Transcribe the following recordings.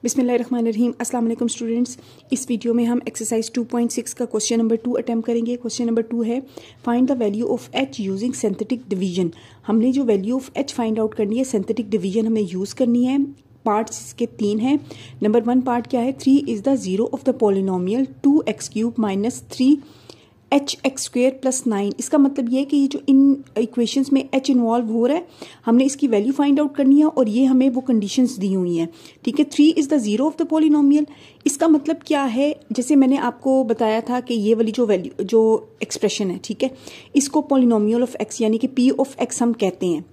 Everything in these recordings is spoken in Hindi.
बिस्मिल्लाहिर्रहमानिर्रहीम। अस्सलाम वालेकुम स्टूडेंट्स। इस वीडियो में हम एक्सरसाइज 2.6 का क्वेश्चन नंबर 2 अटैम्प्ट करेंगे। क्वेश्चन नंबर 2 है find the value of H using synthetic division. हमने जो value of H find out करनी है, सिंथेटिक डिवीजन हमें यूज़ करनी है। पार्ट्स इसके 3 हैं। नंबर 1 पार्ट क्या है, 3 is the zero of the polynomial 2x³ minus 3h² plus 9। इसका मतलब ये है कि ये जो इन इक्वेशंस में h इन्वॉल्व हो रहा है, हमने इसकी वैल्यू फाइंड आउट करनी है और ये हमें वो कंडीशंस दी हुई हैं। ठीक है, 3 is the zero of the polynomial. इसका मतलब क्या है, जैसे मैंने आपको बताया था कि ये वाली जो वैल्यू जो एक्सप्रेशन है, ठीक है, इसको पॉलिनोमियल ऑफ x यानी कि p ऑफ x हम कहते हैं।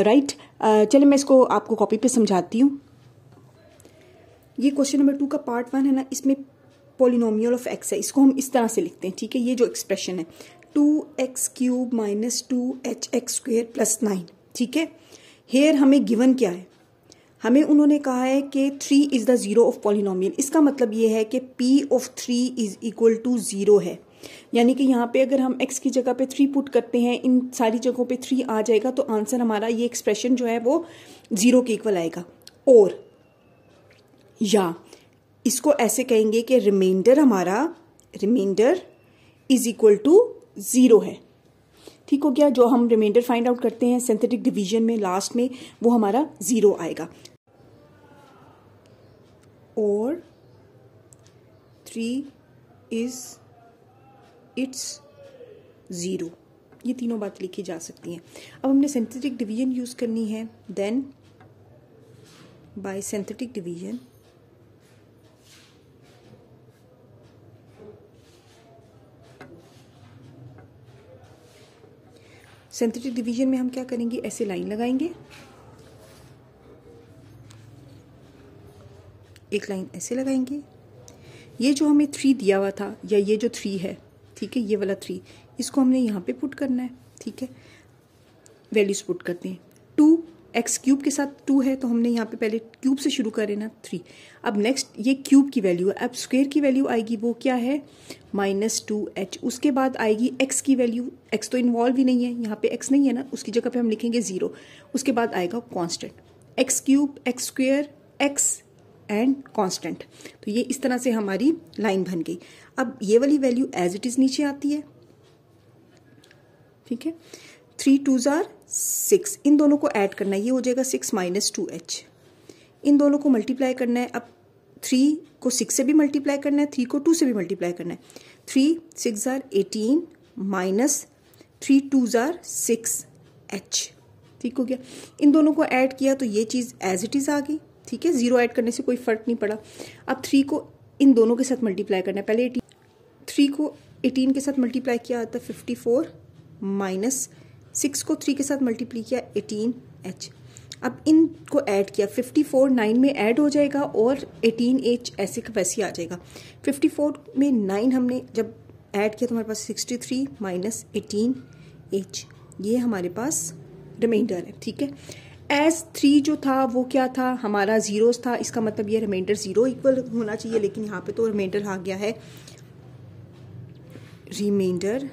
राइट, चलिए मैं इसको आपको कॉपी पे समझाती हूँ। ये क्वेश्चन नंबर 2 का पार्ट 1 है ना, इसमें पॉलिनोमियल ऑफ x है, इसको हम इस तरह से लिखते हैं। ठीक है, ये जो एक्सप्रेशन है 2x³ माइनस 2hx² प्लस 9। ठीक है, हेयर हमें गिवन क्या है, हमें उन्होंने कहा है कि 3 is the zero of polynomial. इसका मतलब ये है कि p of 3 is equal to 0 है, यानी कि यहाँ पे अगर हम x की जगह पे 3 पुट करते हैं, इन सारी जगहों पे 3 आ जाएगा, तो आंसर हमारा ये एक्सप्रेशन जो है वो 0 के इक्वल आएगा। और या इसको ऐसे कहेंगे कि रिमाइंडर हमारा रिमाइंडर इज इक्वल टू 0 है। ठीक हो गया, जो हम रिमाइंडर फाइंड आउट करते हैं सिंथेटिक डिवीजन में लास्ट में, वो हमारा 0 आएगा। और 3 इज इट्स 0, ये तीनों बात लिखी जा सकती हैं। अब हमने सिंथेटिक डिवीजन यूज करनी है। Then by synthetic division synthetic division में हम क्या करेंगे, ऐसे लाइन लगाएंगे, एक लाइन ऐसे लगाएंगे। ये जो हमें 3 दिया हुआ था, या ये जो 3 है, ठीक है, ये वाला 3, इसको हमने यहाँ पे पुट करना है। ठीक है, वैल्यूज पुट करते हैं। 2x³ के साथ 2 है, तो हमने यहाँ पे पहले क्यूब से शुरू करें ना, 3। अब नेक्स्ट ये क्यूब की वैल्यू है, अब स्क्वायर की वैल्यू आएगी, वो क्या है -2h। उसके बाद आएगी x की वैल्यू, x तो इन्वॉल्व ही नहीं है, यहाँ पे x नहीं है ना, उसकी जगह पे हम लिखेंगे 0। उसके बाद आएगा constant, x³ x² x and constant. तो ये इस तरह से हमारी लाइन बन गई। अब ये वाली वैल्यू एज इट इज नीचे आती है। ठीक है, 3 2s are 6, इन दोनों को ऐड करना है, ये हो जाएगा 6 माइनस 2h। इन दोनों को मल्टीप्लाई करना है। अब 3 को 6 से भी मल्टीप्लाई करना है, 3 को 2 से भी मल्टीप्लाई करना है। 3 6 are 18 minus 3 2s are 6h। ठीक हो गया, इन दोनों को ऐड किया तो ये चीज़ एज इट इज़ आ गई। ठीक है, 0 ऐड करने से कोई फर्क नहीं पड़ा। अब 3 को इन दोनों के साथ मल्टीप्लाई करना है। पहले 3 को 18 के साथ मल्टीप्लाई किया था 54 माइनस 6 को 3 के साथ मल्टीप्लाई किया 18h। अब इनको ऐड किया, 54 9 में ऐड हो जाएगा और 18h ऐसे का वैसे आ जाएगा। 54 में 9 हमने जब ऐड किया तो हमारे पास 63 माइनस 18h, ये हमारे पास रिमाइंडर है। ठीक है, एज 3 जो था वो क्या था, हमारा जीरोस था, इसका मतलब ये रिमाइंडर 0 इक्वल होना चाहिए, लेकिन यहाँ पे तो रिमाइंडर आ गया है, remainder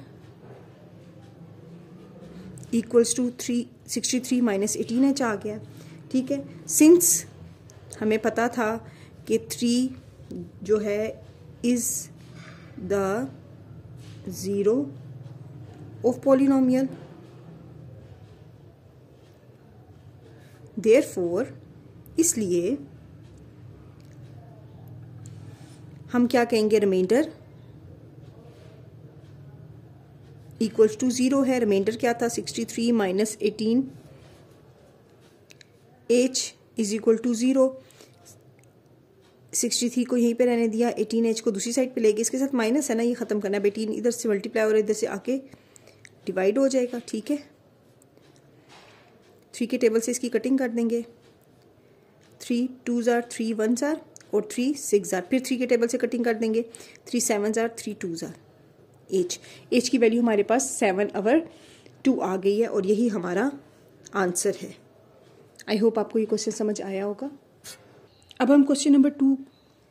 equals to 63 minus 18h आ गया। ठीक है, सिंस हमें पता था कि 3 जो है is the zero of polynomial, therefore इसलिए हम क्या कहेंगे, रिमाइंडर इक्वल्स टू 0 है। रिमाइंडर क्या था, 63 minus 18h is equal to 0। 63 को यहीं पे रहने दिया, 18h को दूसरी साइड पे ले गए, इसके साथ माइनस है ना, ये ख़त्म करना है। 18 इधर से मल्टीप्लाई और इधर से आके डिवाइड हो जाएगा। ठीक है, 3 के टेबल से इसकी कटिंग कर देंगे। 3 2s are 3 1s are और 3 6s are, फिर 3 के टेबल से कटिंग कर देंगे। 3 7s are 3 2s are। H की वैल्यू हमारे पास 7/2 आ गई है और यही हमारा आंसर है। आई होप आपको ये क्वेश्चन समझ आया होगा। अब हम क्वेश्चन नंबर 2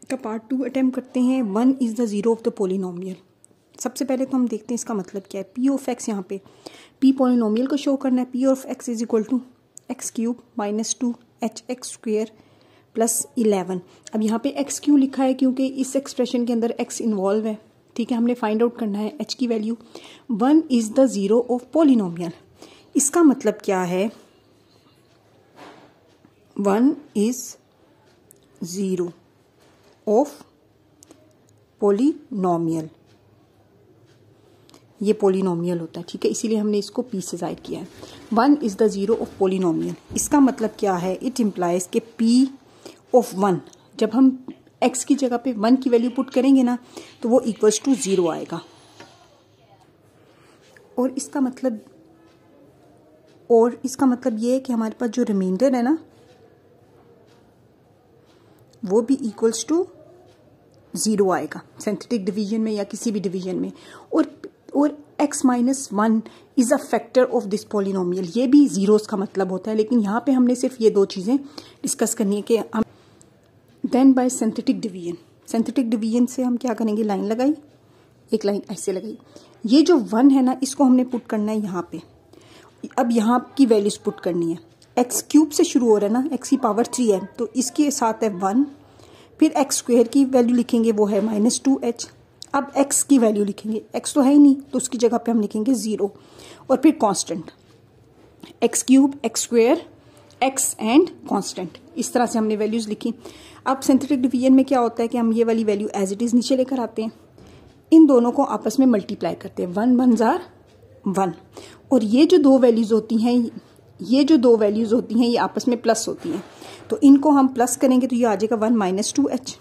का पार्ट 2 अटेम्प्ट करते हैं। 1 is the zero of the polynomial. सबसे पहले तो हम देखते हैं इसका मतलब क्या है। पी ऑफ एक्स, यहाँ पे पी पॉलिनोमियल को शो करना है। P of X is equal to x³ minus 2hx² plus 11। अब यहाँ पे x क्यों लिखा है, क्योंकि इस एक्सप्रेशन के अंदर x इन्वॉल्व है, ठीक है। हमने फाइंड आउट करना है h की value. 1 is the zero of polynomial, इसका मतलब क्या है, 1 इज जीरो ऑफ पॉलिनोमियल, ये पॉलिनोमियल होता है, ठीक है, इसीलिए हमने इसको p से जाहिर किया है। 1 is the zero of polynomial, इसका मतलब क्या है, इट इम्प्लाइज के p ऑफ 1, जब हम x की जगह पे 1 की वैल्यू पुट करेंगे ना तो वो इक्वल्स टू 0 आएगा। और इसका मतलब ये है कि हमारे पास जो रिमाइंडर है ना वो भी इक्वल्स टू 0 आएगा सिंथेटिक डिवीजन में या किसी भी डिवीजन में। और x minus 1 is a factor of this polynomial, ये भी जीरोस का मतलब होता है, लेकिन यहाँ पे हमने सिर्फ ये दो चीज़ें डिस्कस करनी है कि हम देन बाय सिंथेटिक डिवीजन से हम क्या करेंगे, लाइन लगाई, एक लाइन ऐसे लगाई, ये जो 1 है ना इसको हमने पुट करना है यहाँ पे। अब यहाँ की वैल्यूज पुट करनी है, एक्स क्यूब से शुरू हो रहा है ना, एक्स की पावर 3 है तो इसके साथ है 1, फिर एक्स स्क्वायर की वैल्यू लिखेंगे वो है -2h। अब x की वैल्यू लिखेंगे, x तो है ही नहीं तो उसकी जगह पे हम लिखेंगे 0, और फिर constant x cube, x square, x and constant, इस तरह से हमने वैल्यूज लिखी। अब सिंथेटिक डिवीजन में क्या होता है कि हम ये वाली वैल्यू एज इट इज नीचे लेकर आते हैं, इन दोनों को आपस में मल्टीप्लाई करते हैं, 1 1 जार 1, और ये जो दो वैल्यूज होती हैं ये आपस में प्लस होती हैं, तो इनको हम प्लस करेंगे तो ये आ जाएगा 1 -2h।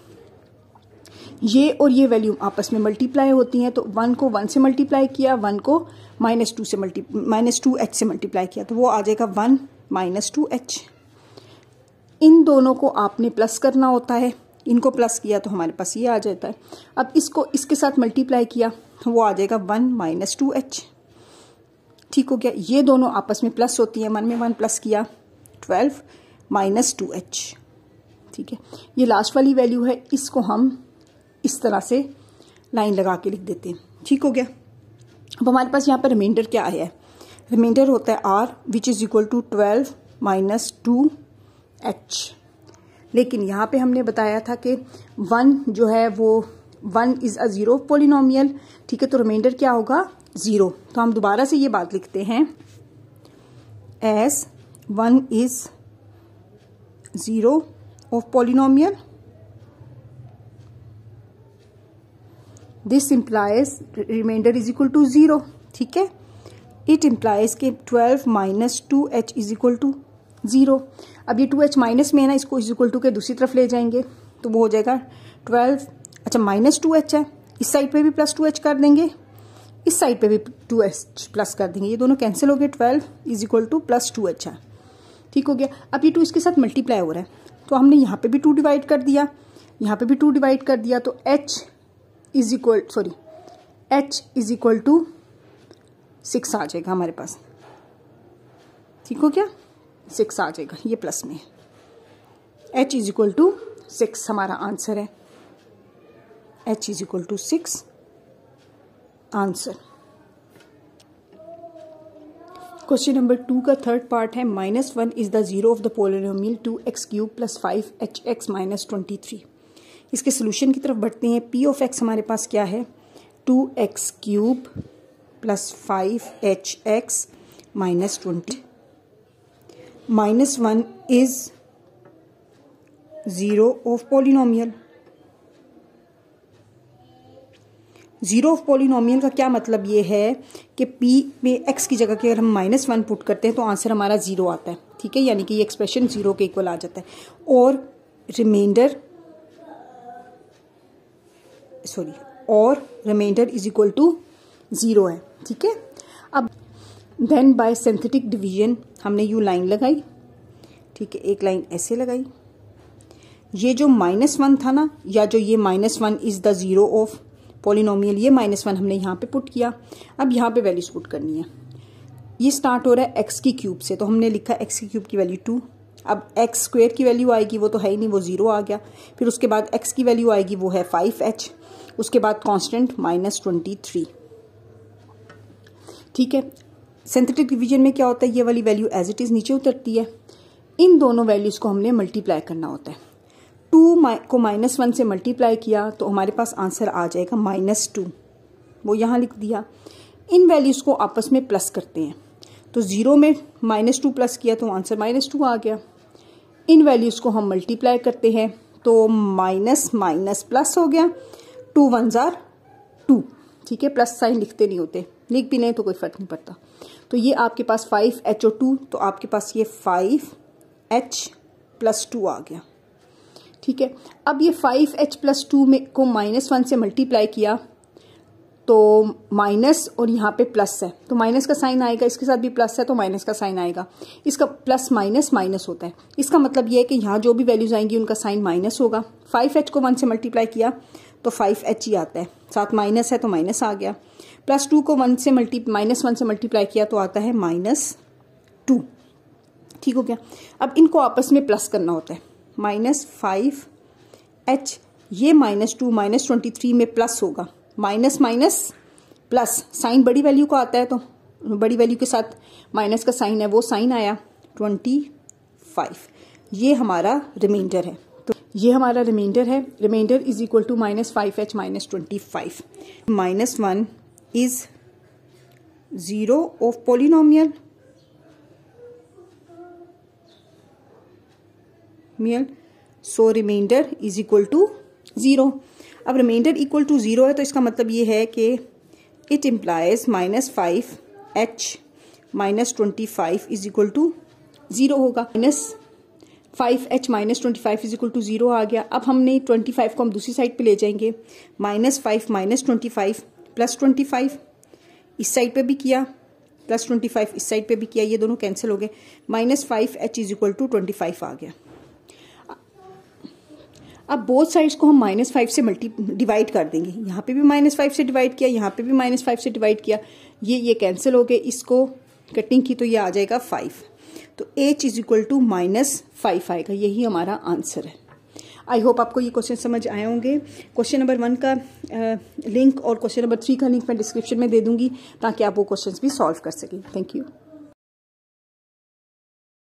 ये और ये वैल्यू आपस में मल्टीप्लाई होती हैं, तो 1 को 1 से मल्टीप्लाई किया, 1 को -2h से मल्टीप्लाई किया, तो वो आ जाएगा 1 -2h। इन दोनों को आपने प्लस करना होता है, इनको प्लस किया तो हमारे पास ये आ जाता है। अब इसको इसके साथ मल्टीप्लाई किया तो वो आ जाएगा 1 -2h, ठीक हो गया। ये दोनों आपस में प्लस होती हैं, 1 में 1 प्लस किया 12 -2h, ठीक है। ये लास्ट वाली वैल्यू है, इसको हम इस तरह से लाइन लगा के लिख देते हैं, ठीक हो गया। अब हमारे पास यहाँ पर रिमाइंडर क्या आया है, रिमाइंडर होता है r which is equal to 12 -2h, लेकिन यहाँ पे हमने बताया था कि 1 जो है वो 1 इज अ जीरो पॉलिनोमियल, ठीक है, तो रिमाइंडर क्या होगा 0। तो हम दोबारा से ये बात लिखते हैं, as 1 is zero of polynomial, this implies remainder is equal to 0, ठीक है। इट इम्प्लाइज के 12 -2h इज इक्वल टू 0। अब ये 2h माइनस में है ना, इसको इज इक्वल टू के दूसरी तरफ ले जाएंगे तो वो हो जाएगा 12, अच्छा -2h है, इस साइड पे भी +2h कर देंगे, इस साइड पे भी 2h प्लस कर देंगे, ये दोनों कैंसिल हो गए, 12 इज इक्वल टू +2h है, ठीक हो गया। अब ये 2 इसके साथ मल्टीप्लाई हो रहा है तो हमने यहाँ पे भी 2 डिवाइड कर दिया, यहाँ पे भी 2 डिवाइड कर दिया, तो h इज इक्वल टू 6 आ जाएगा हमारे पास, ठीक हो गया, 6 आ जाएगा, ये प्लस में है, h इज इक्वल टू 6 हमारा आंसर है, h is equal to 6 answer. Question number 2 का थर्ड पार्ट है, -1 is the zero of the polynomial 2x³ + 5hx - 23। इसके सोल्यूशन की तरफ बढ़ते हैं। p ऑफ x हमारे पास क्या है, 2x³ + 5hx - 20। -1 is zero of polynomial. Zero of polynomial का क्या मतलब ये है कि p में x की जगह के अगर हम -1 पुट करते हैं तो आंसर हमारा 0 आता है, ठीक है, यानी कि ये एक्सप्रेशन 0 के इक्वल आ जाता है, और रिमाइंडर इज इक्वल टू 0 है, ठीक है। अब देन बाय सिंथेटिक डिवीजन हमने यू लाइन लगाई, ठीक है, एक लाइन ऐसे लगाई, ये जो -1 था ना, या जो ये -1 is the zero of polynomial, ये -1 हमने यहाँ पे पुट किया। अब यहाँ पे वैल्यूज पुट करनी है, ये स्टार्ट हो रहा है x की क्यूब से, तो हमने लिखा x की क्यूब की वैल्यू 2। अब x स्क्वायर की वैल्यू आएगी, वो तो है ही नहीं, वो 0 आ गया। फिर उसके बाद x की वैल्यू आएगी, वो है 5h, उसके बाद कांस्टेंट -23, ठीक है। सिंथेटिक डिवीजन में क्या होता है, ये वाली वैल्यू एज इट इज नीचे उतरती है, इन दोनों वैल्यूज को हमने मल्टीप्लाई करना होता है। 2 को -1 से मल्टीप्लाई किया तो हमारे पास आंसर आ जाएगा -2, वो यहाँ लिख दिया। इन वैल्यूज़ को आपस में प्लस करते हैं, तो 0 में -2 प्लस किया तो आंसर -2 आ गया। इन वैल्यूज़ को हम मल्टीप्लाई करते हैं तो माइनस माइनस प्लस हो गया, 2 1 जार 2, ठीक है, प्लस साइन लिखते नहीं होते, लिख भी लें तो कोई फर्क नहीं पड़ता। तो ये आपके पास 5h और 2, तो आपके पास ये 5h + 2 आ गया, ठीक है। अब ये 5h + 2 में को -1 से मल्टीप्लाई किया तो माइनस और यहाँ पे प्लस है तो माइनस का साइन आएगा, इसके साथ भी प्लस है तो माइनस का साइन आएगा, इसका प्लस माइनस माइनस होता है। इसका मतलब ये है कि यहाँ जो भी वैल्यूज आएंगी उनका साइन माइनस होगा। 5h को 1 से मल्टीप्लाई किया तो 5h ही आता है, साथ माइनस है तो माइनस आ गया। +2 को -1 से मल्टीप्लाई किया तो आता है -2, ठीक हो गया। अब इनको आपस में प्लस करना होता है, -5h, ये -2 -23 में प्लस होगा, माइनस माइनस प्लस, साइन बड़ी वैल्यू का आता है तो बड़ी वैल्यू के साथ माइनस का साइन है, वो साइन आया 25। ये हमारा रिमाइंडर है, तो ये हमारा रिमाइंडर है। Remainder is equal to -5h -25। -1 is 0 of polynomial, so remainder is equal to 0। अब रिमाइंडर इक्वल टू 0 है तो इसका मतलब ये है कि it implies -5h -25 is equal to 0 होगा। -5h -25 इज इक्वल टू 0 आ गया। अब हमने 25 को हम दूसरी साइड पे ले जाएंगे, -5 -25 +25 इस साइड पे भी किया, +25 इस साइड पे भी किया, ये दोनों कैंसिल हो गए, -5h इज इक्वल टू 25 आ गया। अब बोथ साइड्स को हम -5 से डिवाइड कर देंगे, यहाँ पे भी -5 से डिवाइड किया, यहाँ पे भी -5 से डिवाइड किया, ये कैंसिल हो गए, इसको कटिंग की तो ये आ जाएगा 5, तो h इज इक्वल टू -5 आएगा। यही हमारा आंसर है। आई होप आपको ये क्वेश्चन समझ आए होंगे। क्वेश्चन नंबर 1 का लिंक और क्वेश्चन नंबर 3 का लिंक मैं डिस्क्रिप्शन में दे दूंगी ताकि आप वो क्वेश्चन भी सॉल्व कर सकें। Thank you.